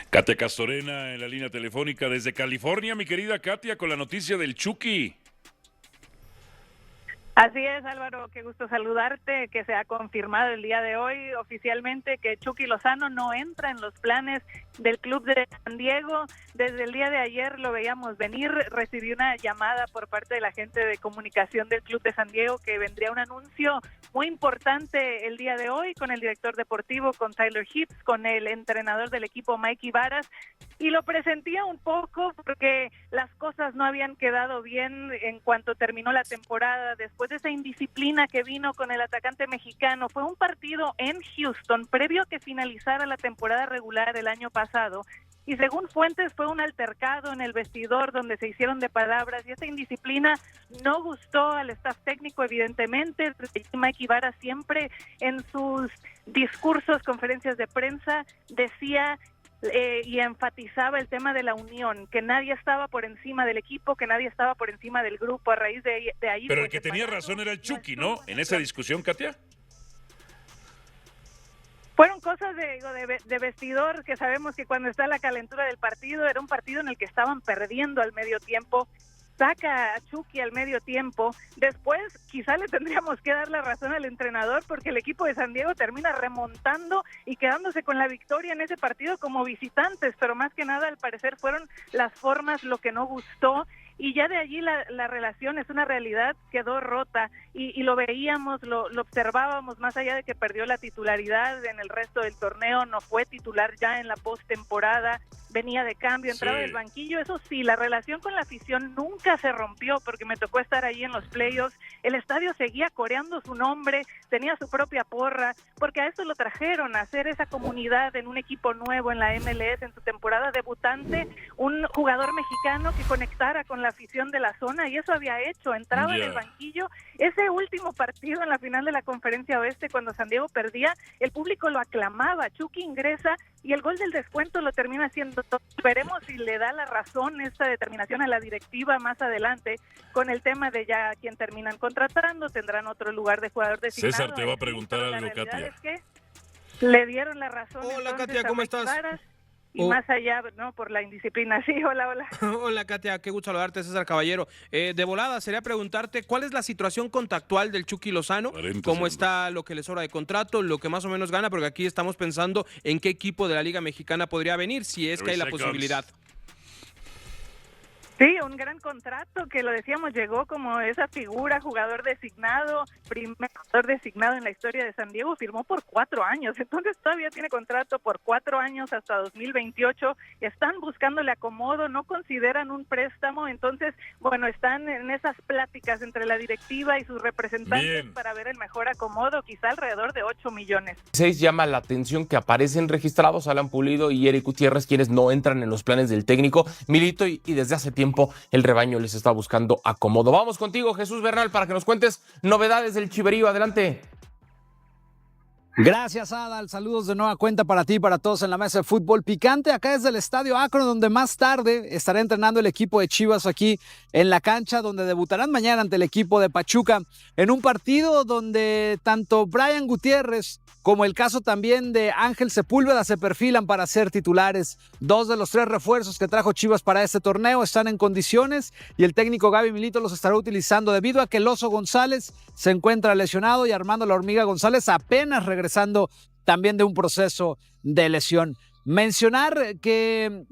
Katia Castorena en la línea telefónica desde California, mi querida Katia, con la noticia del Chucky. Así es, Álvaro, qué gusto saludarte, que se ha confirmado el día de hoy oficialmente que Chucky Lozano no entra en los planes del club de San Diego. Desde el día de ayer lo veíamos venir, recibí una llamada por parte de la gente de comunicación del club de San Diego que vendría un anuncio muy importante el día de hoy con el director deportivo, con Tyler Hibbs, con el entrenador del equipo Mikey Varas, y lo presentía un poco porque las cosas no habían quedado bien en cuanto terminó la temporada, después de esa indisciplina que vino con el atacante mexicano. Fue un partido en Houston previo a que finalizara la temporada regular el año pasado, y según fuentes fue un altercado en el vestidor donde se hicieron de palabras, y esa indisciplina no gustó al staff técnico, evidentemente. Mikey Vara siempre en sus discursos, conferencias de prensa, decía y enfatizaba el tema de la unión, que nadie estaba por encima del equipo, que nadí estaba por encima del grupo. A raíz de ahí Pero el que tenía razón era el Chucky, ¿no? En esa discusión, Katia. Fueron cosas de vestidor, que sabemos que cuando está la calentura del partido, era un partido en el que estaban perdiendo al medio tiempo. Saca a Chucky al medio tiempo. Después quizá le tendríamos que dar la razón al entrenador, porque el equipo de San Diego termina remontando y quedándose con la victoria en ese partido como visitantes, pero más que nada al parecer fueron las formas lo que no gustó. Y ya de allí la relación, es una realidad, quedó rota, y lo veíamos, lo observábamos, más allá de que perdió la titularidad en el resto del torneo, no fue titular ya en la postemporada, venía de cambio, entraba del banquillo. Eso sí, la relación con la afición nunca se rompió, porque me tocó estar ahí en los playoffs. El estadio seguía coreando su nombre, tenía su propia porra, porque a eso lo trajeron, a hacer esa comunidad en un equipo nuevo en la MLS, en su temporada debutante, un jugador mexicano que conectara con la afición de la zona, y eso había hecho. Entraba en el banquillo. Ese último partido en la final de la Conferencia Oeste, cuando San Diego perdía, el público lo aclamaba. Chucky ingresa y el gol del descuento lo termina haciendo. Veremos si le da la razón esta determinación a la directiva más adelante con el tema de ya quien terminan contratando, tendrán otro lugar de jugador designado. César te va a preguntar algo, Katia. Es que le dieron la razón. Hola, Katia, ¿cómo estás? Y más allá, ¿no? Por la indisciplina. Sí, hola. Hola, Katia, qué gusto saludarte, César Caballero. De volada, sería preguntarte, ¿cuál es la situación contractual del Chucky Lozano? ¿Cómo está lo que le sobra de contrato, lo que más o menos gana? Porque aquí estamos pensando en qué equipo de la Liga Mexicana podría venir, si es que hay la posibilidad. Sí, un gran contrato que, lo decíamos, llegó como esa figura, jugador designado, primer jugador designado en la historia de San Diego, firmó por 4 años, entonces todavía tiene contrato por 4 años hasta 2028, están buscándole acomodo, no consideran un préstamo, entonces, bueno, están en esas pláticas entre la directiva y sus representantes para ver el mejor acomodo, quizá alrededor de 8 millones. 6 llama la atención que aparecen registrados Alan Pulido y Eric Gutiérrez, quienes no entran en los planes del técnico Milito, y desde hace tiempo el rebaño les está buscando acomodo. Vamos contigo, Jesús Bernal, para que nos cuentes novedades del Chiverío. Adelante. Gracias, Adal. Saludos de nueva cuenta para ti y para todos en la mesa de fútbol picante. Acá desde el Estadio Akron, donde más tarde estará entrenando el equipo de Chivas aquí en la cancha, donde debutarán mañana ante el equipo de Pachuca, en un partido donde tanto Brian Gutiérrez como el caso también de Ángel Sepúlveda se perfilan para ser titulares. 2 de los 3 refuerzos que trajo Chivas para este torneo están en condiciones y el técnico Gaby Milito los estará utilizando, debido a que el Oso González se encuentra lesionado y Armando La Hormiga González apenas regresando también de un proceso de lesión. Mencionar que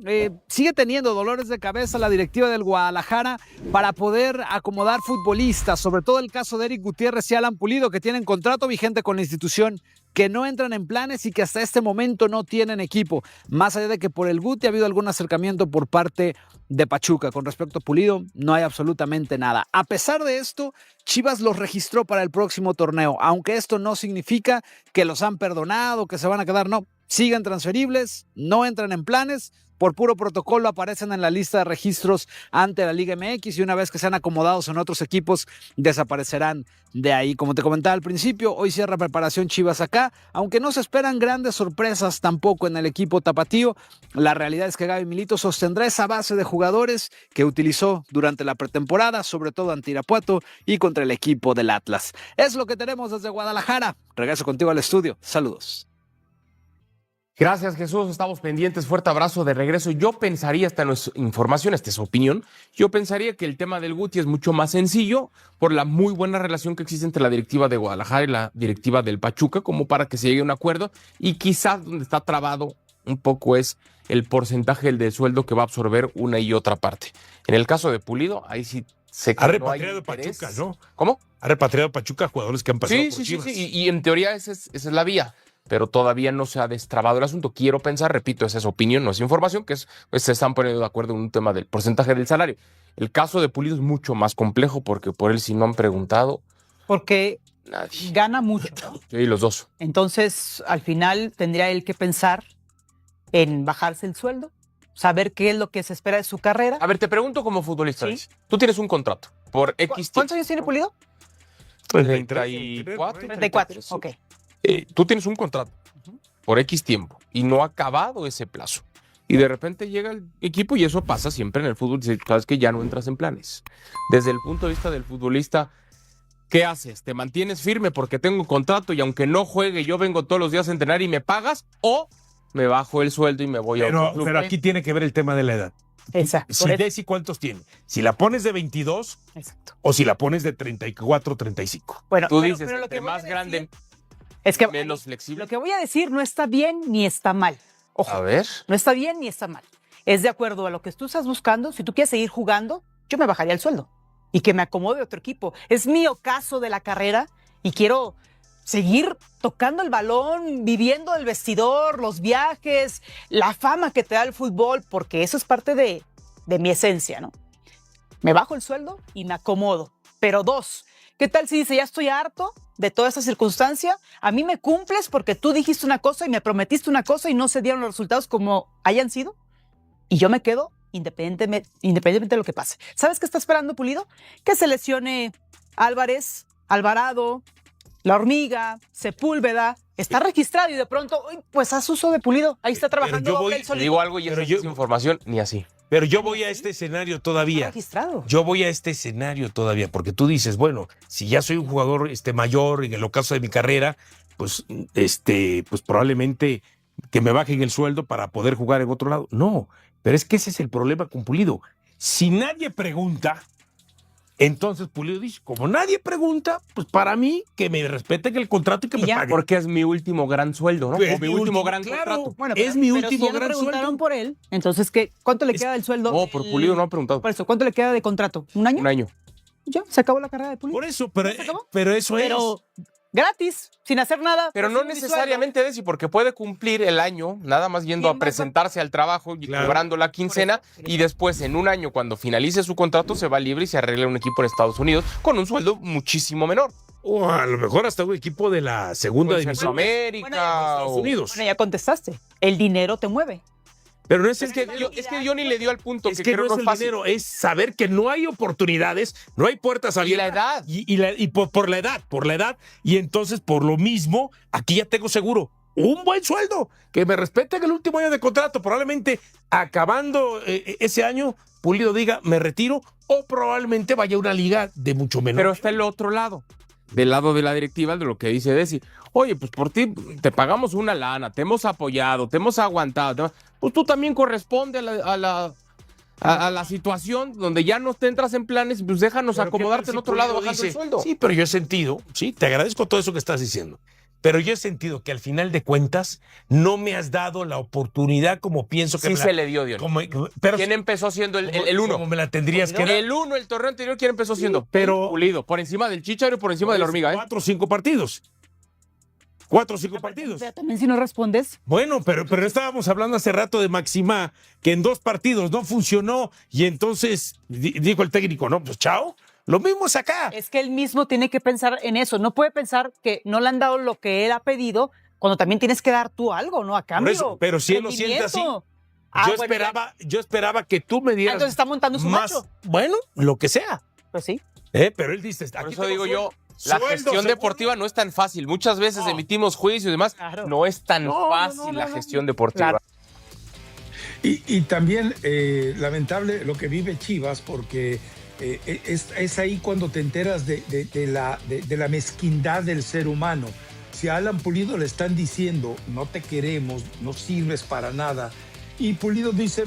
sigue teniendo dolores de cabeza la directiva del Guadalajara para poder acomodar futbolistas, sobre todo el caso de Eric Gutiérrez y Alan Pulido, que tienen contrato vigente con la institución, que no entran en planes y que hasta este momento no tienen equipo. Más allá de que por el Guti ha habido algún acercamiento por parte de Pachuca. Con respecto a Pulido, no hay absolutamente nada. A pesar de esto, Chivas los registró para el próximo torneo, aunque esto no significa que los han perdonado, que se van a quedar, no. Siguen transferibles, no entran en planes, por puro protocolo aparecen en la lista de registros ante la Liga MX, y una vez que sean acomodados en otros equipos desaparecerán de ahí. Como te comentaba al principio, hoy cierra preparación Chivas acá, aunque no se esperan grandes sorpresas tampoco en el equipo tapatío. La realidad es que Gaby Milito sostendrá esa base de jugadores que utilizó durante la pretemporada, sobre todo ante Irapuato y contra el equipo del Atlas. Es lo que tenemos desde Guadalajara. Regreso contigo al estudio. Saludos. Gracias, Jesús. Estamos pendientes. Fuerte abrazo de regreso. Yo pensaría, esta no es información, esta es su opinión, yo pensaría que el tema del Guti es mucho más sencillo por la muy buena relación que existe entre la directiva de Guadalajara y la directiva del Pachuca, como para que se llegue a un acuerdo, y quizás donde está trabado un poco es el porcentaje del sueldo que va a absorber una y otra parte. En el caso de Pulido, ahí sí sé que ha no repatriado hay interés. Pachuca, ¿no? ¿Cómo? Ha repatriado Pachuca jugadores que han pasado por Sí, Chivas. y en teoría esa es la vía, pero todavía no se ha destrabado el asunto. Quiero pensar, repito, esa es opinión, no es información, que pues se están poniendo de acuerdo en un tema del porcentaje del salario. El caso de Pulido es mucho más complejo porque por él, si no han preguntado, Porque nadie. gana mucho, ¿no? Sí, los dos. Entonces, al final tendría él que pensar en bajarse el sueldo, saber qué es lo que se espera de su carrera. A ver, te pregunto como futbolista, Sí. Luis. Tú tienes un contrato por X ¿Cuántos años tiene Pulido? 34. 34, ok. Tú tienes un contrato por X tiempo y no ha acabado ese plazo. Y de repente llega el equipo y eso pasa siempre en el fútbol. Sabes que ya no entras en planes. Desde el punto de vista del futbolista, ¿qué haces? ¿Te mantienes firme porque tengo un contrato y aunque no juegue yo vengo todos los días a entrenar y me pagas? ¿O me bajo el sueldo y me voy a otro club? Pero aquí tiene que ver el tema de la edad. Exacto. Si Desi, ¿cuántos tiene? Si la pones de 22 Exacto. o si la pones de 34, 35. Bueno, Tú pero- dices, pero lo entre que voy a más decir grande, es que menos flexible. lo que voy a decir no está bien ni está mal. Ojo, A ver. no está bien ni está mal. Es de acuerdo a lo que tú estás buscando. Si tú quieres seguir jugando, yo me bajaría el sueldo y que me acomode otro equipo. Es mi ocaso de la carrera y quiero seguir tocando el balón, viviendo el vestidor, los viajes, la fama que te da el fútbol, porque eso es parte de mi esencia, ¿no? Me bajo el sueldo y me acomodo. Pero dos, ¿qué tal si dice, ya estoy harto de toda esta circunstancia? A mí me cumples porque tú dijiste una cosa y me prometiste una cosa y no se dieron los resultados como hayan sido. Y yo me quedo independientemente de lo que pase. ¿Sabes qué está esperando Pulido? Que se lesione Álvarez, Alvarado, La Hormiga, Sepúlveda. Está registrado y de pronto, uy, pues haz uso de Pulido. Ahí está trabajando yo voy- él Te solito. digo algo y Pero esa yo- es información, ni así. Pero yo voy a este escenario Está todavía. registrado. Yo voy a este escenario todavía, porque tú dices, bueno, si ya soy un jugador mayor en el ocaso de mi carrera, pues probablemente que me bajen el sueldo para poder jugar en otro lado. No, pero es que ese es el problema con Pulido. Si nadie pregunta, entonces Pulido dice, como nadie pregunta, pues para mí que me respeten el contrato y que Y me ya. paguen. Porque es mi último gran sueldo, ¿no? Es O mi último gran claro, contrato. Bueno, es mi pero último si ya no gran preguntaron sueldo. por él, entonces, ¿cuánto le queda del sueldo? No, por Pulido no ha preguntado. Por eso, ¿cuánto le queda de contrato? ¿Un año? Un año. Ya, se acabó la carrera de Pulido. Por eso, ¿Se acabó? pero eso Pero gratis, sin hacer nada. Pero no necesariamente, Desi, porque puede cumplir el año nada más yendo a ¿Quién va a presentarse al trabajo y Claro. cobrando la quincena y después en un año cuando finalice su contrato se va libre y se arregla un equipo en Estados Unidos con un sueldo muchísimo menor. o a lo mejor hasta un equipo de la segunda Con división. Centroamérica. Estados o- Unidos. Bueno, ya contestaste. El dinero te mueve. Pero no es Es que Johnny le dio al punto es que que creo no es el fácil. dinero, es saber que no hay oportunidades, no hay puertas Y abiertas. la edad. Y por la edad. Y entonces, por lo mismo, aquí ya tengo seguro un buen sueldo, que me respeten el último año de contrato. Probablemente acabando ese año, Pulido diga, me retiro, o probablemente vaya a una liga de mucho menor. Pero está el otro lado, del lado de la directiva, de lo que dice Desi. Oye, pues por ti te pagamos una lana, te hemos apoyado, te hemos aguantado. Pues tú también corresponde a la situación donde ya no te entras en planes, pues déjanos Pero acomodarte ¿qué tal en si otro lado Pulido bajando dice, el sueldo. Sí, pero yo he sentido, sí, te agradezco todo eso que estás diciendo, pero yo he sentido que al final de cuentas no me has dado la oportunidad como pienso que Sí me la- se le dio, Dios. pero ¿Quién empezó siendo el uno? Como me la tendrías que dar. El uno, el torneo anterior, ¿quién empezó siendo? pero- Pulido, por encima del Chícharo y por encima de la Hormiga, ¿eh? 4 o 5 partidos. 4 o 5 partidos. Pero también si no respondes, Bueno, pero estábamos hablando hace rato de Maximá, que en 2 partidos no funcionó y entonces dijo el técnico, no, pues chao. Lo mismo es acá. es que él mismo tiene que pensar en eso. No puede pensar que no le han dado lo que él ha pedido cuando también tienes que dar tú algo, ¿no? A cambio. eso, pero si él lo siente así, Rendimiento. yo esperaba que tú me dieras Entonces está montando su más. macho. Bueno, lo que sea. Pues sí. Pero él dice, Por aquí eso tengo digo yo, la sueldo, gestión seguro. deportiva no es tan fácil. Muchas veces No. emitimos juicios y demás. Claro. No es tan No, fácil la gestión deportiva. Claro. Y también lamentable lo que vive Chivas, porque es ahí cuando te enteras de la mezquindad del ser humano. si a Alan Pulido le están diciendo, no te queremos, no sirves para nada, y Pulido dice,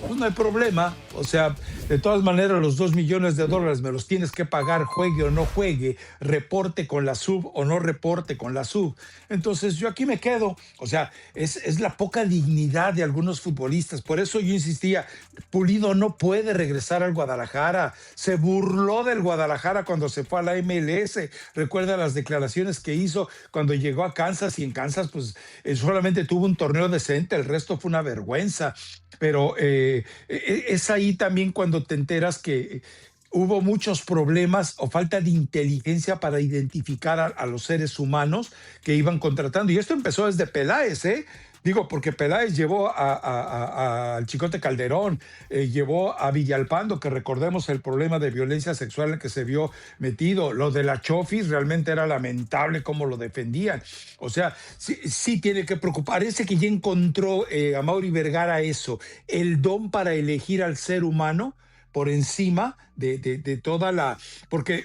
pues no hay problema, o sea, de todas maneras los $2 millones me los tienes que pagar, juegue o no juegue, reporte con la sub o no reporte con la sub. Entonces yo aquí me quedo, o sea, es la poca dignidad de algunos futbolistas, por eso yo insistía, Pulido no puede regresar al Guadalajara, se burló del Guadalajara cuando se fue a la MLS, recuerda las declaraciones que hizo cuando llegó a Kansas, y en Kansas pues solamente tuvo un torneo decente, el resto fue una vergüenza. Pero es ahí también cuando te enteras que hubo muchos problemas o falta de inteligencia para identificar a los seres humanos que iban contratando. Y esto empezó desde Peláez, ¿eh? Digo, porque Peláez llevó al Chicote Calderón, llevó a Villalpando, que recordemos el problema de violencia sexual en el que se vio metido. Lo de la Chofis realmente era lamentable cómo lo defendían. O sea, sí tiene que preocupar. Parece que ya encontró a Mauri Vergara eso, el don para elegir al ser humano por encima de toda la... Porque...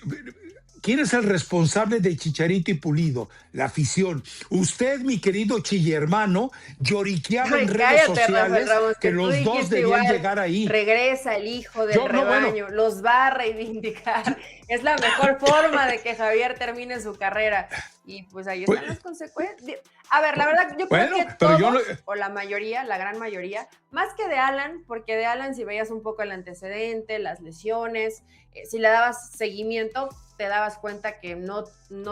¿quién es el responsable de Chicharito y Pulido? La afición. Usted, mi querido Chillermano, lloriqueaba en redes sociales Ramos, que los dos debían llegar ahí. Regresa el hijo del rebaño, los va a reivindicar. Es la mejor forma de que Javier termine su carrera. Y pues ahí están las consecuencias. A ver, la verdad, yo creo que todos, o la mayoría, la gran mayoría, más que de Alan, porque de Alan si veías un poco el antecedente, las lesiones, si le dabas seguimiento, te dabas cuenta que no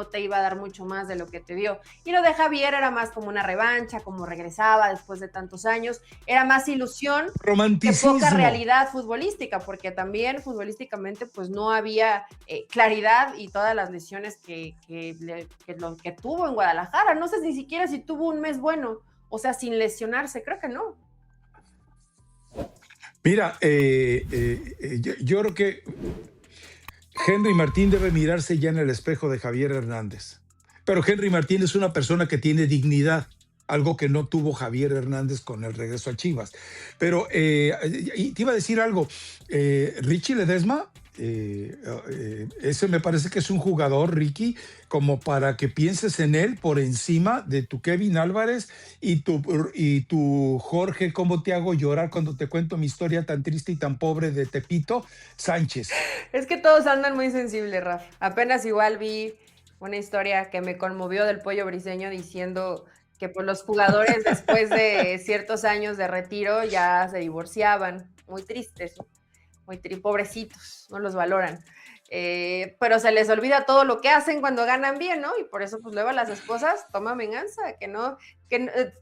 te iba a dar mucho más de lo que te dio. Y lo de Javier era más como una revancha, como regresaba después de tantos años, era más ilusión que poca realidad futbolística, porque también futbolísticamente pues no había claridad, y todas las lesiones que tuvo en Guadalajara, no sé ni siquiera si tuvo un mes bueno, o sea, sin lesionarse, creo que no. Mira, yo creo que Henry Martín debe mirarse ya en el espejo de Javier Hernández. Pero Henry Martín es una persona que tiene dignidad, algo que no tuvo Javier Hernández con el regreso a Chivas. Pero y te iba a decir algo, Richie Ledesma, ese me parece que es un jugador, Ricky, como para que pienses en él por encima de tu Kevin Álvarez y tu Jorge, cómo te hago llorar cuando te cuento mi historia tan triste y tan pobre de Tepito Sánchez. Es que todos andan muy sensibles, Rafa. Apenas igual vi una historia que me conmovió del Pollo Briseño diciendo que pues, los jugadores después de ciertos años de retiro ya se divorciaban. Muy tristes, pobrecitos, no los valoran. Pero se les olvida todo lo que hacen cuando ganan bien, ¿no? Y por eso, pues luego las esposas toman venganza,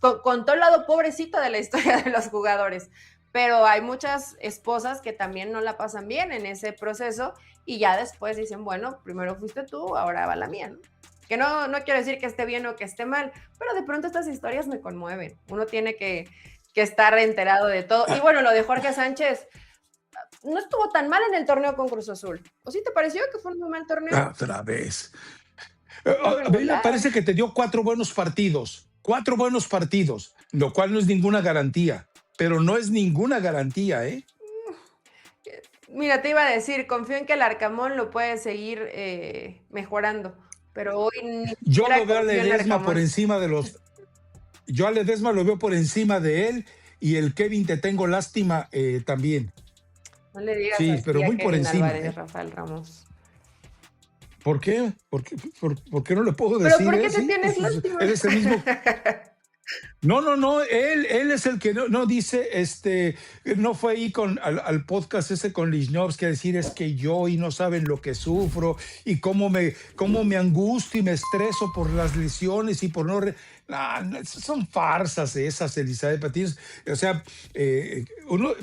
con todo el lado pobrecito de la historia de los jugadores. Pero hay muchas esposas que también no la pasan bien en ese proceso y ya después dicen, bueno, primero fuiste tú, ahora va la mía, ¿no? Que no quiero decir que esté bien o que esté mal, pero de pronto estas historias me conmueven. Uno tiene que estar enterado de todo. Y bueno, lo de Jorge Sánchez no estuvo tan mal en el torneo con Cruz Azul. ¿O sí te pareció que fue un muy mal torneo? Otra vez. A mí me parece que te dio 4 buenos partidos. 4 buenos partidos, lo cual no es ninguna garantía. Pero no es ninguna garantía, ¿eh? Mira, te iba a decir, confío en que el Arcamón lo puede seguir mejorando. Pero hoy yo lo veo a Ledesma por encima de los... Yo a Ledesma lo veo por encima de él, y el Kevin te tengo lástima también. No le digas sí, así pero muy a por Kevin encima. Álvarez, Rafael Ramos. ¿Por qué? ¿Por qué no le puedo decir? ¿Pero por qué te tienes lástima? Él es el mismo. No, él es el que no dice, no fue ahí al podcast ese con Lichnowsky a decir es que yo, y no saben lo que sufro y cómo me angustio y me estreso por las lesiones y por no... son farsas esas, Elizabeth Patiño. O sea, el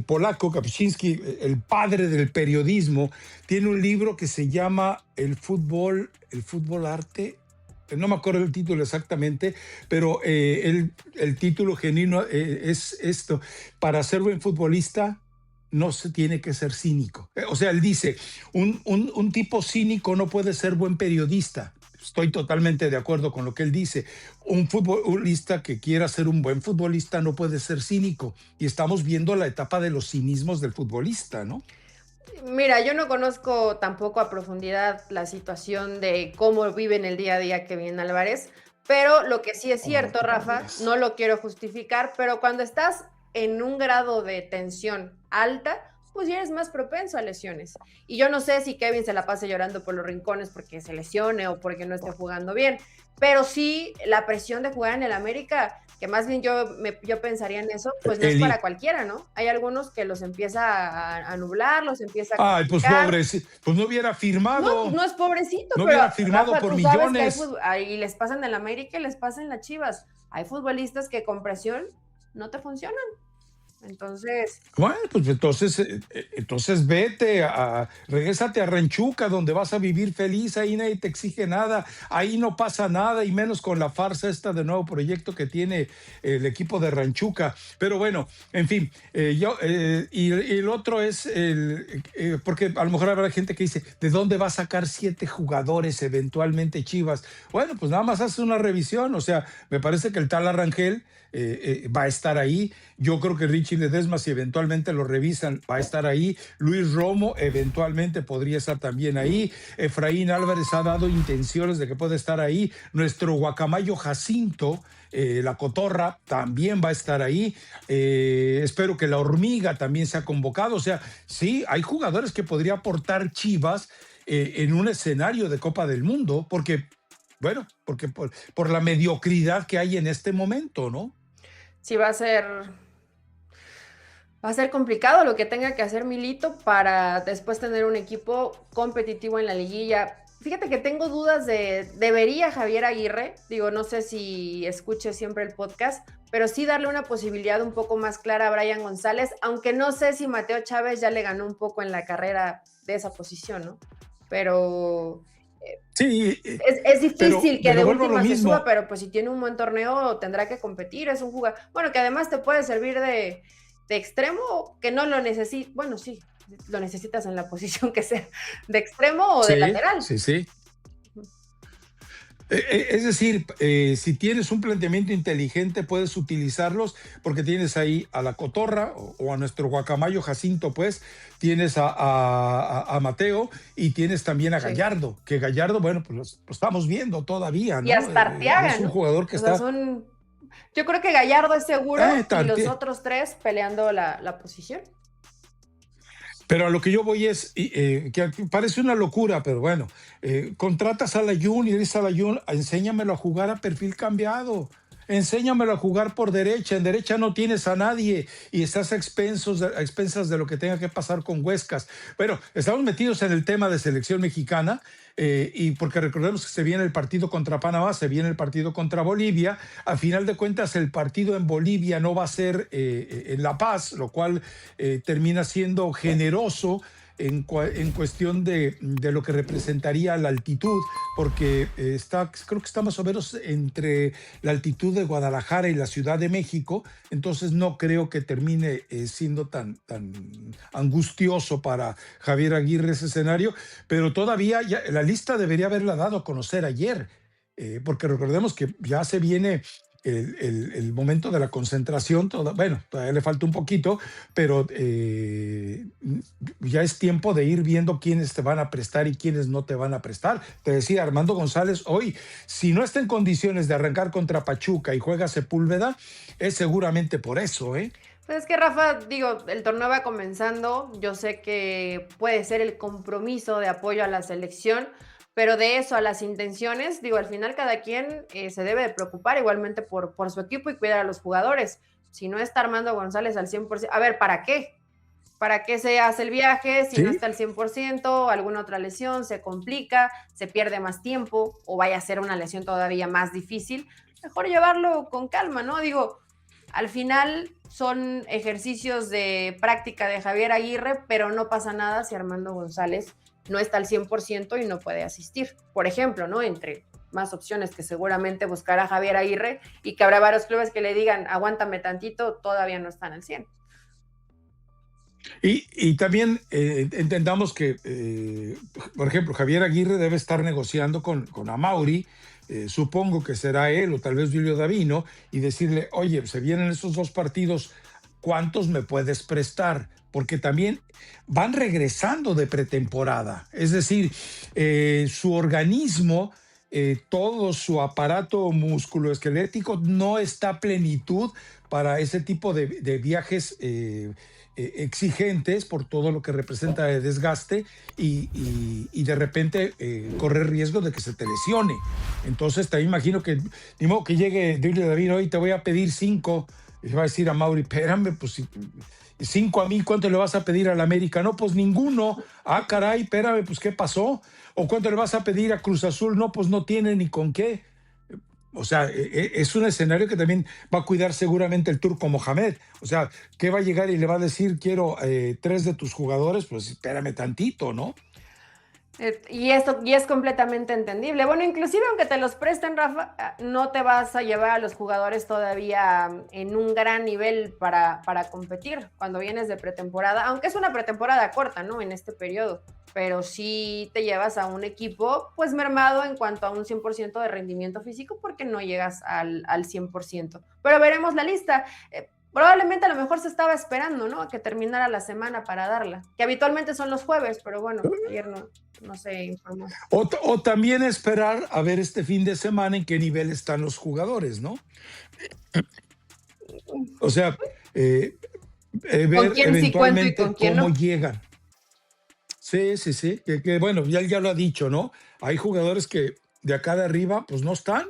polaco Kapuscinski, el padre del periodismo, tiene un libro que se llama El fútbol arte. No me acuerdo el título exactamente, pero el título genuino es esto: para ser buen futbolista no se tiene que ser cínico. O sea, él dice, un tipo cínico no puede ser buen periodista. Estoy totalmente de acuerdo con lo que él dice. Un futbolista que quiera ser un buen futbolista no puede ser cínico. Y estamos viendo la etapa de los cinismos del futbolista, ¿no? Mira, yo no conozco tampoco a profundidad la situación de cómo vive en el día a día Kevin Álvarez, pero lo que sí es cierto, Rafa, no lo quiero justificar, pero cuando estás en un grado de tensión alta, pues ya eres más propenso a lesiones. Y yo no sé si Kevin se la pase llorando por los rincones porque se lesione o porque no esté jugando bien, pero sí la presión de jugar en el América, que más bien yo pensaría en eso, pues no es para cualquiera, ¿no? Hay algunos que los empieza a nublar, los empieza a Ay, pues pobrecito, pues no hubiera firmado. No es pobrecito, no pero hubiera firmado Rafa, por tú sabes millones. que y les pasan en el América y les pasan en las Chivas. Hay futbolistas que con presión no te funcionan. Entonces, Bueno, pues entonces regrésate a Ranchuca, donde vas a vivir feliz, ahí nadie te exige nada, ahí no pasa nada, y menos con la farsa esta de nuevo proyecto que tiene el equipo de Ranchuca. Pero bueno, en fin, y el otro es, porque a lo mejor habrá gente que dice, ¿de dónde va a sacar 7 jugadores eventualmente Chivas? Bueno, pues nada más hace una revisión, o sea, me parece que el tal Arrangel va a estar ahí. Yo creo que Richie Ledesma, si eventualmente lo revisan, va a estar ahí. Luis Romo eventualmente podría estar también ahí. Efraín Álvarez ha dado intenciones de que puede estar ahí. Nuestro guacamayo Jacinto, la cotorra, también va a estar ahí. Espero que la hormiga también sea convocado. O sea, sí, hay jugadores que podría aportar Chivas en un escenario de Copa del Mundo, porque por la mediocridad que hay en este momento, ¿no? sí va a ser complicado lo que tenga que hacer Milito para después tener un equipo competitivo en la liguilla. Fíjate que tengo dudas debería Javier Aguirre, digo, no sé si escuche siempre el podcast, pero sí darle una posibilidad un poco más clara a Brian González, aunque no sé si Mateo Chávez ya le ganó un poco en la carrera de esa posición, ¿no? Pero sí, es difícil que de última se mismo. suba, pero pues si tiene un buen torneo tendrá que competir, es un jugador, bueno, que además te puede servir de extremo, que no lo necesitas, bueno, sí, lo necesitas en la posición que sea, de extremo o de lateral. Sí. Es decir, si tienes un planteamiento inteligente, puedes utilizarlos, porque tienes ahí a la cotorra o a nuestro guacamayo Jacinto, pues tienes a Mateo y tienes también a Gallardo, que Gallardo, bueno, pues lo estamos viendo todavía, ¿no? Y hasta Arteaga, es un jugador que está... Yo creo que Gallardo es seguro y los otros 3 peleando la posición. Pero a lo que yo voy es, que parece una locura, pero bueno, contratas a Layún y dices a Layún, enséñamelo a jugar a perfil cambiado, enséñamelo a jugar por derecha, en derecha no tienes a nadie y estás a expensas de lo que tenga que pasar con Huescas. Bueno, estamos metidos en el tema de selección mexicana, y porque recordemos que se viene el partido contra Panamá, se viene el partido contra Bolivia. A final de cuentas, el partido en Bolivia no va a ser en La Paz, lo cual termina siendo generoso en cuestión de lo que representaría la altitud, porque creo que está más o menos entre la altitud de Guadalajara y la Ciudad de México, entonces no creo que termine siendo tan angustioso para Javier Aguirre ese escenario, pero todavía la lista debería haberla dado a conocer ayer, porque recordemos que ya se viene el momento de la concentración, todavía le falta un poquito, pero ya es tiempo de ir viendo quiénes te van a prestar y quiénes no te van a prestar. Te decía Armando González hoy, si no está en condiciones de arrancar contra Pachuca y juega Sepúlveda, es seguramente por eso, ¿eh? Pues es que, Rafa, digo, el torneo va comenzando, yo sé que puede ser el compromiso de apoyo a la selección, pero de eso a las intenciones, digo, al final cada quien se debe de preocupar igualmente por su equipo y cuidar a los jugadores. Si no está Armando González al 100%, a ver, ¿para qué? ¿Para qué se hace el viaje si no está al 100%? Alguna otra lesión se complica, se pierde más tiempo o vaya a ser una lesión todavía más difícil. Mejor llevarlo con calma, ¿no? Digo, al final son ejercicios de práctica de Javier Aguirre, pero no pasa nada si Armando González no está al 100% y no puede asistir. Por ejemplo, ¿no? Entre más opciones que seguramente buscará Javier Aguirre y que habrá varios clubes que le digan, aguántame tantito, todavía no están al 100%. Y también entendamos que, por ejemplo, Javier Aguirre debe estar negociando con Amauri, supongo que será él o tal vez Julio Davino, y decirle, oye, se vienen esos 2 partidos ¿cuántos me puedes prestar? Porque también van regresando de pretemporada. Es decir, su organismo, todo su aparato musculoesquelético no está a plenitud para ese tipo de viajes exigentes por todo lo que representa de desgaste y de repente correr riesgo de que se te lesione. Entonces te imagino que, ni modo que llegue David, hoy te voy a pedir 5, y va a decir a Mauri, espérame, pues 5 a mí, ¿cuánto le vas a pedir al América? No, pues ninguno. Ah, caray, espérame, pues ¿qué pasó? ¿O cuánto le vas a pedir a Cruz Azul? No, pues no tiene ni con qué. O sea, es un escenario que también va a cuidar seguramente el Turco Mohamed. O sea, ¿qué va a llegar y le va a decir, quiero 3 de tus jugadores? Pues espérame tantito, ¿no? Y esto y es completamente entendible. Bueno, inclusive aunque te los presten, Rafa, no te vas a llevar a los jugadores todavía en un gran nivel para competir cuando vienes de pretemporada, aunque es una pretemporada corta, ¿no? En este periodo, pero sí te llevas a un equipo pues mermado en cuanto a un 100% de rendimiento físico porque no llegas al 100%. Pero veremos la lista. Probablemente a lo mejor se estaba esperando, ¿no? A que terminara la semana para darla, que habitualmente son los jueves, pero bueno, ayer no se informó. O también esperar a ver este fin de semana en qué nivel están los jugadores, ¿no? O sea, ver eventualmente sí cómo llegan. Sí. Que bueno, ya lo ha dicho, ¿no? Hay jugadores que de acá de arriba, pues no están.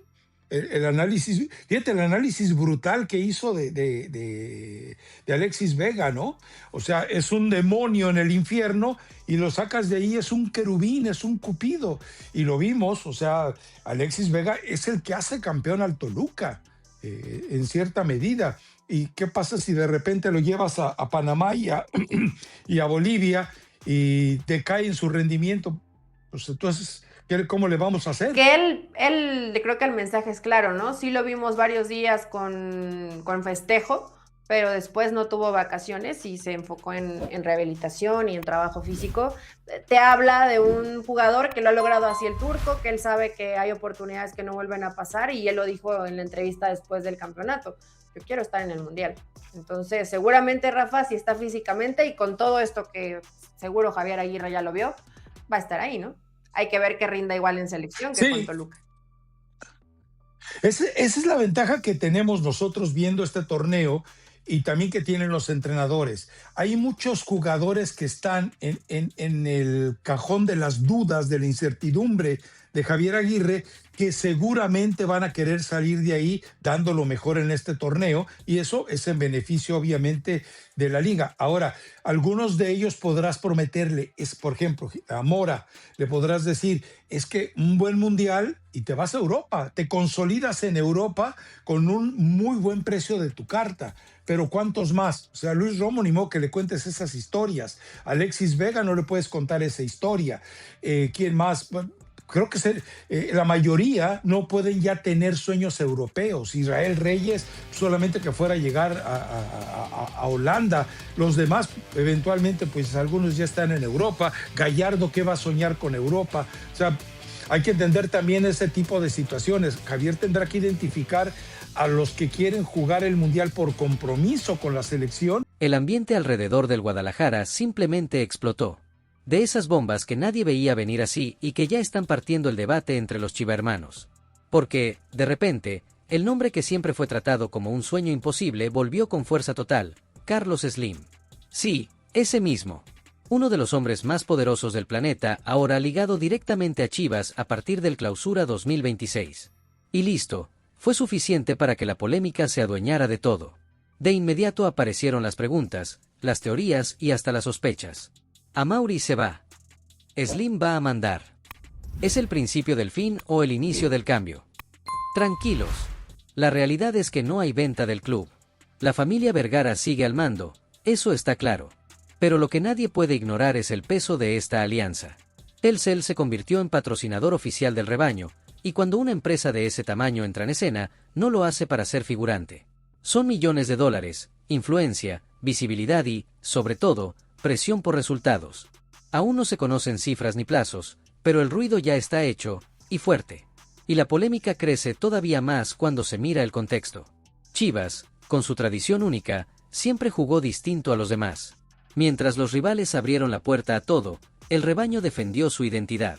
El análisis, fíjate, el análisis brutal que hizo de Alexis Vega, ¿no? O sea, es un demonio en el infierno y lo sacas de ahí, es un querubín, es un cupido. Y lo vimos, o sea, Alexis Vega es el que hace campeón al Toluca, en cierta medida. ¿Y qué pasa si de repente lo llevas a Panamá y a Bolivia y te cae en su rendimiento? Pues entonces, ¿cómo le vamos a hacer? Que él creo que el mensaje es claro, ¿no? Sí lo vimos varios días con festejo, pero después no tuvo vacaciones y se enfocó en rehabilitación y en trabajo físico. Te habla de un jugador que lo ha logrado así el Turco, que él sabe que hay oportunidades que no vuelven a pasar y él lo dijo en la entrevista después del campeonato. Yo quiero estar en el Mundial. Entonces, seguramente Rafa, si está físicamente y con todo esto que seguro Javier Aguirre ya lo vio, va a estar ahí, ¿no? Hay que ver que rinda igual en selección que con Toluca. Esa es la ventaja que tenemos nosotros viendo este torneo y también que tienen los entrenadores. Hay muchos jugadores que están en el cajón de las dudas, de la incertidumbre de Javier Aguirre, que seguramente van a querer salir de ahí dando lo mejor en este torneo, y eso es en beneficio obviamente de la liga. Ahora, algunos de ellos podrás prometerle, por ejemplo, a Mora, le podrás decir, es que un buen mundial y te vas a Europa, te consolidas en Europa con un muy buen precio de tu carta. Pero ¿cuántos más? O sea, Luis Romo, ni modo que le cuentes esas historias. Alexis Vega no le puedes contar esa historia. ¿Quién más? Bueno, creo que la mayoría no pueden ya tener sueños europeos. Israel Reyes solamente que fuera a llegar a Holanda. Los demás, eventualmente, pues algunos ya están en Europa. Gallardo, ¿qué va a soñar con Europa? O sea, hay que entender también ese tipo de situaciones. Javier tendrá que identificar a los que quieren jugar el Mundial por compromiso con la selección. El ambiente alrededor del Guadalajara simplemente explotó. De esas bombas que nadie veía venir así y que ya están partiendo el debate entre los chivermanos. Porque, de repente, el nombre que siempre fue tratado como un sueño imposible volvió con fuerza total, Carlos Slim. Sí, ese mismo. Uno de los hombres más poderosos del planeta, ahora ligado directamente a Chivas a partir del Clausura 2026. Y listo, fue suficiente para que la polémica se adueñara de todo. De inmediato aparecieron las preguntas, las teorías y hasta las sospechas. Amaury se va. Slim va a mandar. ¿Es el principio del fin o el inicio del cambio? Tranquilos. La realidad es que no hay venta del club. La familia Vergara sigue al mando, eso está claro. Pero lo que nadie puede ignorar es el peso de esta alianza. Telcel se convirtió en patrocinador oficial del rebaño, y cuando una empresa de ese tamaño entra en escena, no lo hace para ser figurante. Son millones de dólares, influencia, visibilidad y, sobre todo, presión por resultados. Aún no se conocen cifras ni plazos, pero el ruido ya está hecho, y fuerte. Y la polémica crece todavía más cuando se mira el contexto. Chivas, con su tradición única, siempre jugó distinto a los demás. Mientras los rivales abrieron la puerta a todo, el rebaño defendió su identidad.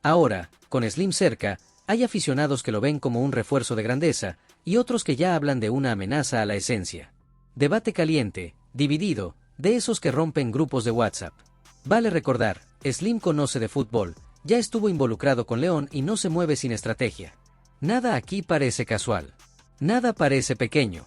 Ahora, con Slim cerca, hay aficionados que lo ven como un refuerzo de grandeza, y otros que ya hablan de una amenaza a la esencia. Debate caliente, dividido, de esos que rompen grupos de WhatsApp. Vale recordar, Slim conoce de fútbol, ya estuvo involucrado con León y no se mueve sin estrategia. Nada aquí parece casual. Nada parece pequeño.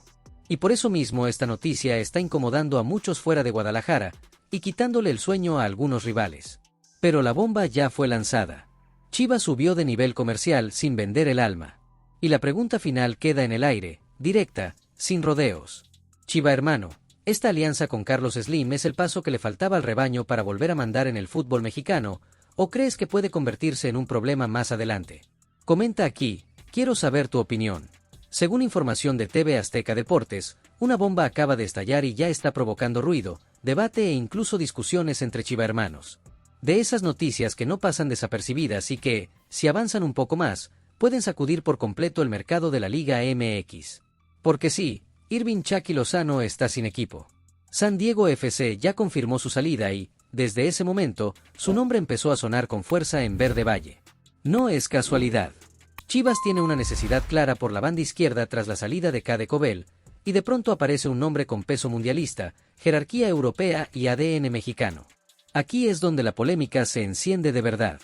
Y por eso mismo esta noticia está incomodando a muchos fuera de Guadalajara, y quitándole el sueño a algunos rivales. Pero la bomba ya fue lanzada. Chivas subió de nivel comercial sin vender el alma. Y la pregunta final queda en el aire, directa, sin rodeos. Chiva hermano, ¿esta alianza con Carlos Slim es el paso que le faltaba al rebaño para volver a mandar en el fútbol mexicano, o crees que puede convertirse en un problema más adelante? Comenta aquí, quiero saber tu opinión. Según información de TV Azteca Deportes, una bomba acaba de estallar y ya está provocando ruido, debate e incluso discusiones entre chivahermanos. De esas noticias que no pasan desapercibidas y que, si avanzan un poco más, pueden sacudir por completo el mercado de la Liga MX. Porque sí, Irving Chucky Lozano está sin equipo. San Diego FC ya confirmó su salida y, desde ese momento, su nombre empezó a sonar con fuerza en Verde Valle. No es casualidad. Chivas tiene una necesidad clara por la banda izquierda tras la salida de Cade Cobel, y de pronto aparece un nombre con peso mundialista, jerarquía europea y ADN mexicano. Aquí es donde la polémica se enciende de verdad.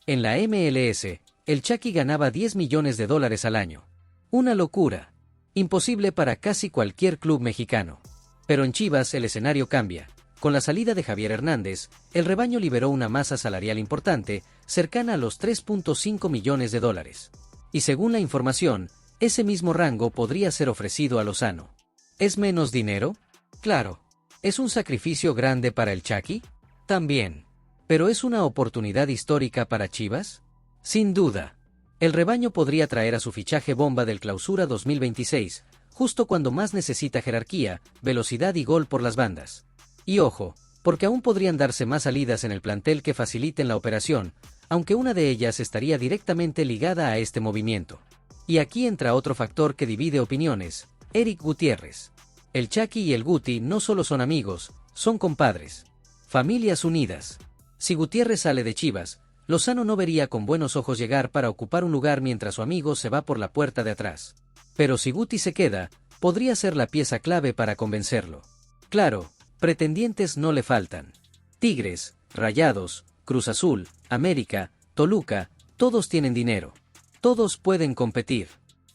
En la MLS, el Chucky ganaba $10 millones al año. Una locura. Imposible para casi cualquier club mexicano. Pero en Chivas el escenario cambia. Con la salida de Javier Hernández, el rebaño liberó una masa salarial importante, cercana a los $3.5 millones. Y según la información, ese mismo rango podría ser ofrecido a Lozano. ¿Es menos dinero? Claro. ¿Es un sacrificio grande para el Chucky? También. ¿Pero es una oportunidad histórica para Chivas? Sin duda. El rebaño podría traer a su fichaje bomba del Clausura 2026, justo cuando más necesita jerarquía, velocidad y gol por las bandas. Y ojo, porque aún podrían darse más salidas en el plantel que faciliten la operación, aunque una de ellas estaría directamente ligada a este movimiento. Y aquí entra otro factor que divide opiniones, Eric Gutiérrez. El Chucky y el Guti no solo son amigos, son compadres. Familias unidas. Si Gutiérrez sale de Chivas, Lozano no vería con buenos ojos llegar para ocupar un lugar mientras su amigo se va por la puerta de atrás. Pero si Guti se queda, podría ser la pieza clave para convencerlo. Claro, pretendientes no le faltan. Tigres, Rayados, Cruz Azul, América, Toluca, todos tienen dinero. Todos pueden competir.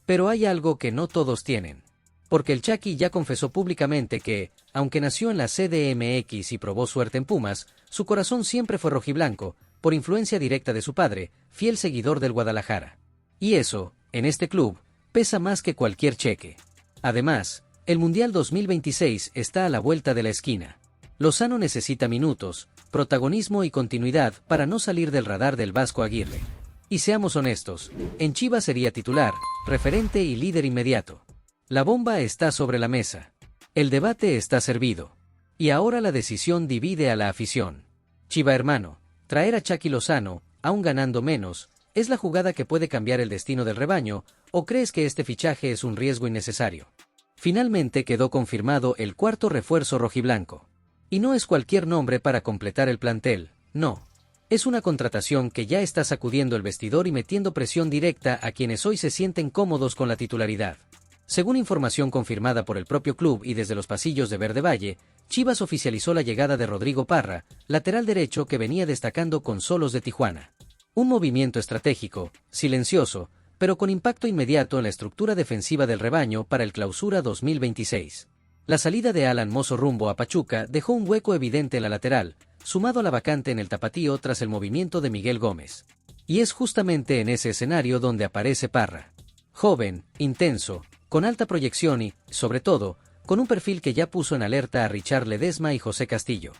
Pero hay algo que no todos tienen. Porque el Chucky ya confesó públicamente que, aunque nació en la CDMX y probó suerte en Pumas, su corazón siempre fue rojiblanco, por influencia directa de su padre, fiel seguidor del Guadalajara. Y eso, en este club, pesa más que cualquier cheque. Además, el Mundial 2026 está a la vuelta de la esquina. Lozano necesita minutos, protagonismo y continuidad para no salir del radar del Vasco Aguirre. Y seamos honestos, en Chivas sería titular, referente y líder inmediato. La bomba está sobre la mesa. El debate está servido. Y ahora la decisión divide a la afición. Chiva hermano, traer a Chucky Lozano, aún ganando menos, ¿es la jugada que puede cambiar el destino del rebaño, o crees que este fichaje es un riesgo innecesario? Finalmente quedó confirmado el cuarto refuerzo rojiblanco. Y no es cualquier nombre para completar el plantel, no. Es una contratación que ya está sacudiendo el vestidor y metiendo presión directa a quienes hoy se sienten cómodos con la titularidad. Según información confirmada por el propio club y desde los pasillos de Verde Valle, Chivas oficializó la llegada de Rodrigo Parra, lateral derecho que venía destacando con Solos de Tijuana. Un movimiento estratégico, silencioso, pero con impacto inmediato en la estructura defensiva del rebaño para el Clausura 2026. La salida de Alan Mozo rumbo a Pachuca dejó un hueco evidente en la lateral, sumado a la vacante en el tapatío tras el movimiento de Miguel Gómez. Y es justamente en ese escenario donde aparece Parra. Joven, intenso, con alta proyección y, sobre todo, con un perfil que ya puso en alerta a Richard Ledesma y José Castillo.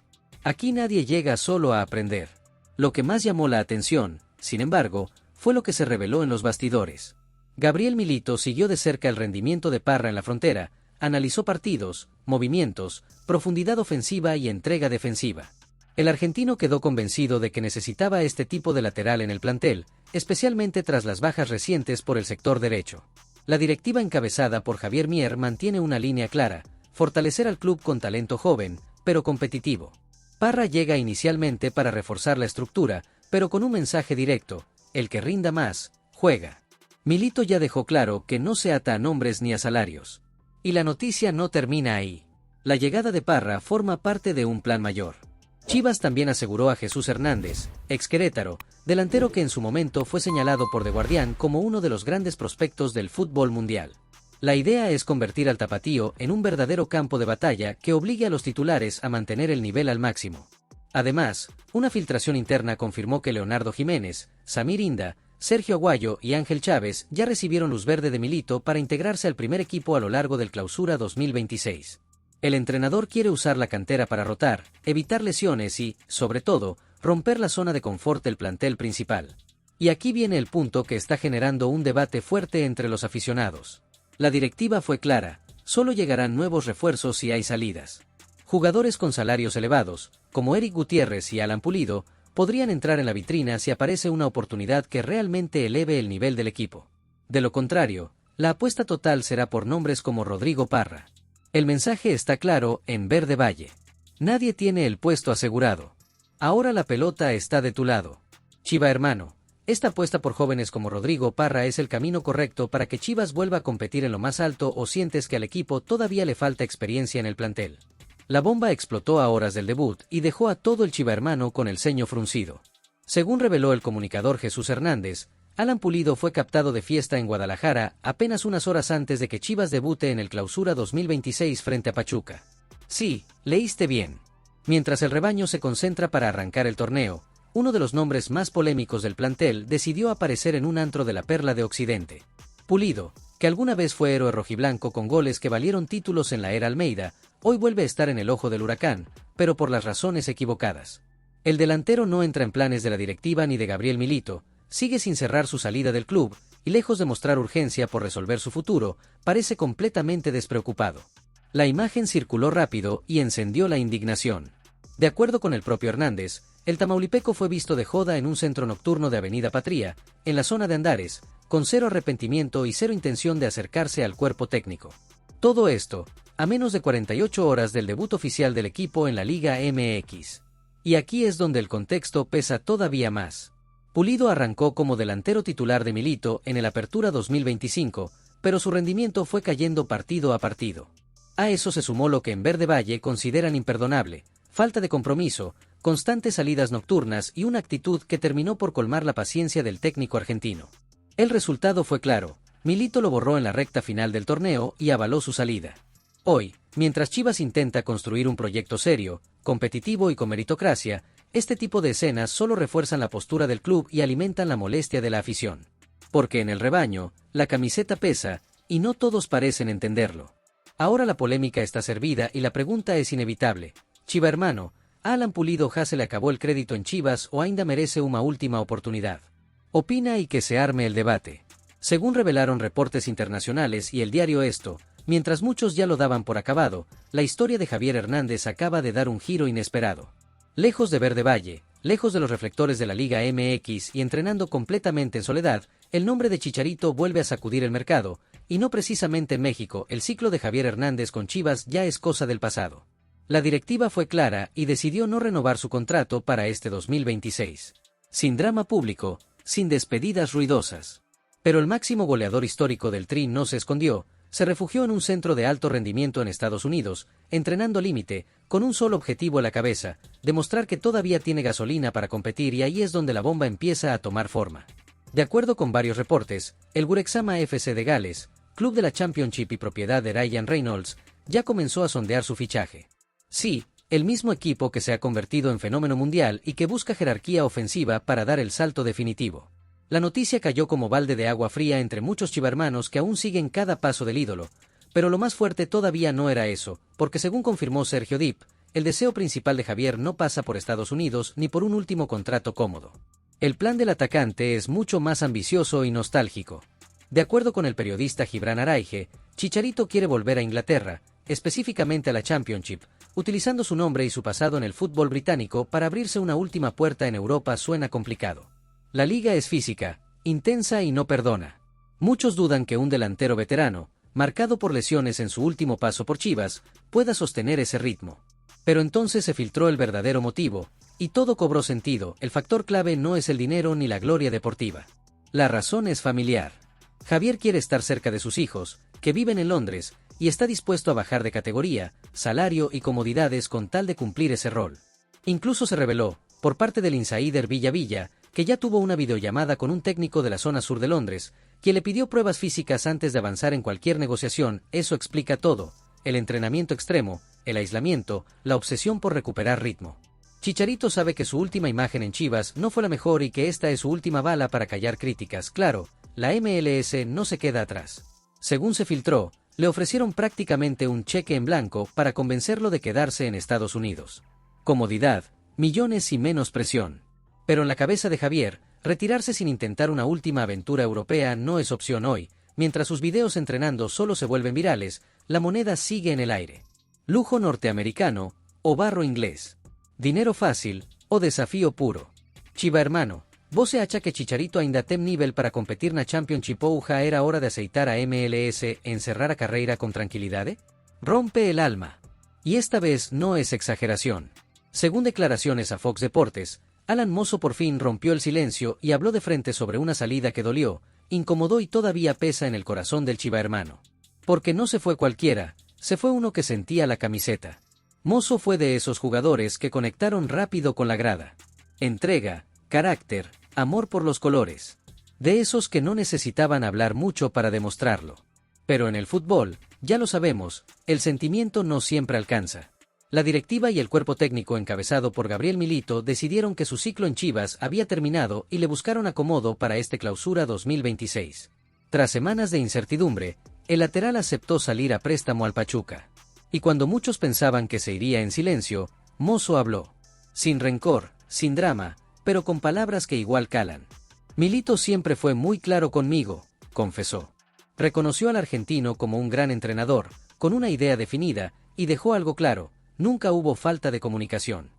Aquí nadie llega solo a aprender. Lo que más llamó la atención, sin embargo, fue lo que se reveló en los bastidores. Gabriel Milito siguió de cerca el rendimiento de Parra en la frontera, analizó partidos, movimientos, profundidad ofensiva y entrega defensiva. El argentino quedó convencido de que necesitaba este tipo de lateral en el plantel, especialmente tras las bajas recientes por el sector derecho. La directiva encabezada por Javier Mier mantiene una línea clara, fortalecer al club con talento joven, pero competitivo. Parra llega inicialmente para reforzar la estructura, pero con un mensaje directo: el que rinda más, juega. Milito ya dejó claro que no se ata a nombres ni a salarios. Y la noticia no termina ahí. La llegada de Parra forma parte de un plan mayor. Chivas también aseguró a Jesús Hernández, ex Querétaro, delantero que en su momento fue señalado por The Guardian como uno de los grandes prospectos del fútbol mundial. La idea es convertir al tapatío en un verdadero campo de batalla que obligue a los titulares a mantener el nivel al máximo. Además, una filtración interna confirmó que Leonardo Jiménez, Samir Inda, Sergio Aguayo y Ángel Chávez ya recibieron luz verde de Milito para integrarse al primer equipo a lo largo del Clausura 2026. El entrenador quiere usar la cantera para rotar, evitar lesiones y, sobre todo, romper la zona de confort del plantel principal. Y aquí viene el punto que está generando un debate fuerte entre los aficionados. La directiva fue clara: solo llegarán nuevos refuerzos si hay salidas. Jugadores con salarios elevados, como Eric Gutiérrez y Alan Pulido, podrían entrar en la vitrina si aparece una oportunidad que realmente eleve el nivel del equipo. De lo contrario, la apuesta total será por nombres como Rodrigo Parra. El mensaje está claro en Verde Valle. Nadie tiene el puesto asegurado. Ahora la pelota está de tu lado. Chiva hermano, esta apuesta por jóvenes como Rodrigo Parra es el camino correcto para que Chivas vuelva a competir en lo más alto, o sientes que al equipo todavía le falta experiencia en el plantel. La bomba explotó a horas del debut y dejó a todo el Chiva hermano con el ceño fruncido. Según reveló el comunicador Jesús Hernández, Alan Pulido fue captado de fiesta en Guadalajara apenas unas horas antes de que Chivas debute en el Clausura 2026 frente a Pachuca. Sí, leíste bien. Mientras el rebaño se concentra para arrancar el torneo, uno de los nombres más polémicos del plantel decidió aparecer en un antro de la Perla de Occidente. Pulido, que alguna vez fue héroe rojiblanco con goles que valieron títulos en la era Almeida, hoy vuelve a estar en el ojo del huracán, pero por las razones equivocadas. El delantero no entra en planes de la directiva ni de Gabriel Milito, sigue sin cerrar su salida del club, y lejos de mostrar urgencia por resolver su futuro, parece completamente despreocupado. La imagen circuló rápido y encendió la indignación. De acuerdo con el propio Hernández, el tamaulipeco fue visto de joda en un centro nocturno de Avenida Patria, en la zona de Andares, con cero arrepentimiento y cero intención de acercarse al cuerpo técnico. Todo esto, a menos de 48 horas del debut oficial del equipo en la Liga MX. Y aquí es donde el contexto pesa todavía más. Pulido arrancó como delantero titular de Milito en el Apertura 2025, pero su rendimiento fue cayendo partido a partido. A eso se sumó lo que en Verde Valle consideran imperdonable: falta de compromiso, constantes salidas nocturnas y una actitud que terminó por colmar la paciencia del técnico argentino. El resultado fue claro: Milito lo borró en la recta final del torneo y avaló su salida. Hoy, mientras Chivas intenta construir un proyecto serio, competitivo y con meritocracia, este tipo de escenas solo refuerzan la postura del club y alimentan la molestia de la afición. Porque en el rebaño, la camiseta pesa, y no todos parecen entenderlo. Ahora la polémica está servida y la pregunta es inevitable: Chiva hermano, ¿a Alan Pulido ya se le acabó el crédito en Chivas o ainda merece una última oportunidad? Opina y que se arme el debate. Según revelaron reportes internacionales y el diario Esto, mientras muchos ya lo daban por acabado, la historia de Javier Hernández acaba de dar un giro inesperado. Lejos de Verde Valle, lejos de los reflectores de la Liga MX y entrenando completamente en soledad, el nombre de Chicharito vuelve a sacudir el mercado, y no precisamente en México. El ciclo de Javier Hernández con Chivas ya es cosa del pasado. La directiva fue clara y decidió no renovar su contrato para este 2026. Sin drama público, sin despedidas ruidosas. Pero el máximo goleador histórico del Tri no se escondió, se refugió en un centro de alto rendimiento en Estados Unidos, entrenando límite, con un solo objetivo a la cabeza: demostrar que todavía tiene gasolina para competir, y ahí es donde la bomba empieza a tomar forma. De acuerdo con varios reportes, el Wrexham FC de Gales, club de la Championship y propiedad de Ryan Reynolds, ya comenzó a sondear su fichaje. Sí, el mismo equipo que se ha convertido en fenómeno mundial y que busca jerarquía ofensiva para dar el salto definitivo. La noticia cayó como balde de agua fría entre muchos chivermanos que aún siguen cada paso del ídolo, pero lo más fuerte todavía no era eso, porque según confirmó Sergio Dip, el deseo principal de Javier no pasa por Estados Unidos ni por un último contrato cómodo. El plan del atacante es mucho más ambicioso y nostálgico. De acuerdo con el periodista Gibran Araige, Chicharito quiere volver a Inglaterra, específicamente a la Championship, utilizando su nombre y su pasado en el fútbol británico para abrirse una última puerta en Europa. Suena complicado. La liga es física, intensa y no perdona. Muchos dudan que un delantero veterano, marcado por lesiones en su último paso por Chivas, pueda sostener ese ritmo. Pero entonces se filtró el verdadero motivo, y todo cobró sentido. El factor clave no es el dinero ni la gloria deportiva. La razón es familiar. Javier quiere estar cerca de sus hijos, que viven en Londres, y está dispuesto a bajar de categoría, salario y comodidades con tal de cumplir ese rol. Incluso se reveló, por parte del insider Villa, que ya tuvo una videollamada con un técnico de la zona sur de Londres, quien le pidió pruebas físicas antes de avanzar en cualquier negociación. Eso explica todo: el entrenamiento extremo, el aislamiento, la obsesión por recuperar ritmo. Chicharito sabe que su última imagen en Chivas no fue la mejor y que esta es su última bala para callar críticas. Claro, la MLS no se queda atrás. Según se filtró, le ofrecieron prácticamente un cheque en blanco para convencerlo de quedarse en Estados Unidos. Comodidad, millones y menos presión. Pero en la cabeza de Javier, retirarse sin intentar una última aventura europea no es opción hoy. Mientras sus videos entrenando solo se vuelven virales, la moneda sigue en el aire. Lujo norteamericano o barro inglés. Dinero fácil o desafío puro. Chiva hermano, você acha que Chicharito ainda tem nível para competir na Championship ou já era hora de aceitar a MLS e encerrar a carreira con tranquilidade? Rompe el alma. Y esta vez no es exageración. Según declaraciones a Fox Deportes, Alan Mozo por fin rompió el silencio y habló de frente sobre una salida que dolió, incomodó y todavía pesa en el corazón del Chiva hermano. Porque no se fue cualquiera, se fue uno que sentía la camiseta. Mozo fue de esos jugadores que conectaron rápido con la grada. Entrega, carácter, amor por los colores. De esos que no necesitaban hablar mucho para demostrarlo. Pero en el fútbol, ya lo sabemos, el sentimiento no siempre alcanza. La directiva y el cuerpo técnico encabezado por Gabriel Milito decidieron que su ciclo en Chivas había terminado y le buscaron acomodo para este clausura 2026. Tras semanas de incertidumbre, el lateral aceptó salir a préstamo al Pachuca. Y cuando muchos pensaban que se iría en silencio, Mozo habló. Sin rencor, sin drama, pero con palabras que igual calan. Milito siempre fue muy claro conmigo, confesó. Reconoció al argentino como un gran entrenador, con una idea definida, y dejó algo claro: nunca hubo falta de comunicación.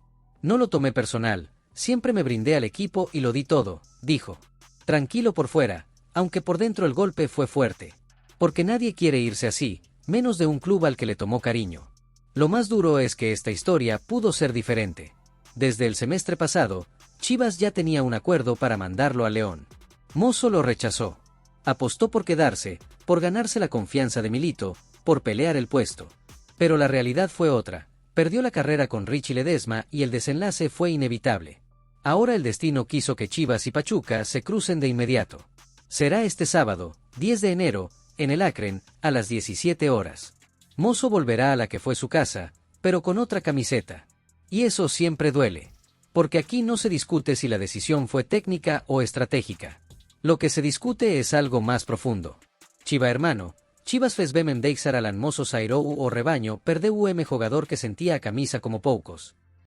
No lo tomé personal, siempre me brindé al equipo y lo di todo, dijo. Tranquilo por fuera, aunque por dentro el golpe fue fuerte. Porque nadie quiere irse así, menos de un club al que le tomó cariño. Lo más duro es que esta historia pudo ser diferente. Desde el semestre pasado, Chivas ya tenía un acuerdo para mandarlo a León. Mozo lo rechazó. Apostó por quedarse, por ganarse la confianza de Milito, por pelear el puesto. Pero la realidad fue otra. Perdió la carrera con Richie Ledesma y el desenlace fue inevitable. Ahora el destino quiso que Chivas y Pachuca se crucen de inmediato. Será este sábado, 10 de enero, en el Akron, a las 17 horas. Mozo volverá a la que fue su casa, pero con otra camiseta. Y eso siempre duele. Porque aquí no se discute si la decisión fue técnica o estratégica. Lo que se discute es algo más profundo. Chiva hermano, Chivas fez bem em deixar Alan Mozo sair ou o rebaño perdeu o jugador que sentía a camisa como poucos.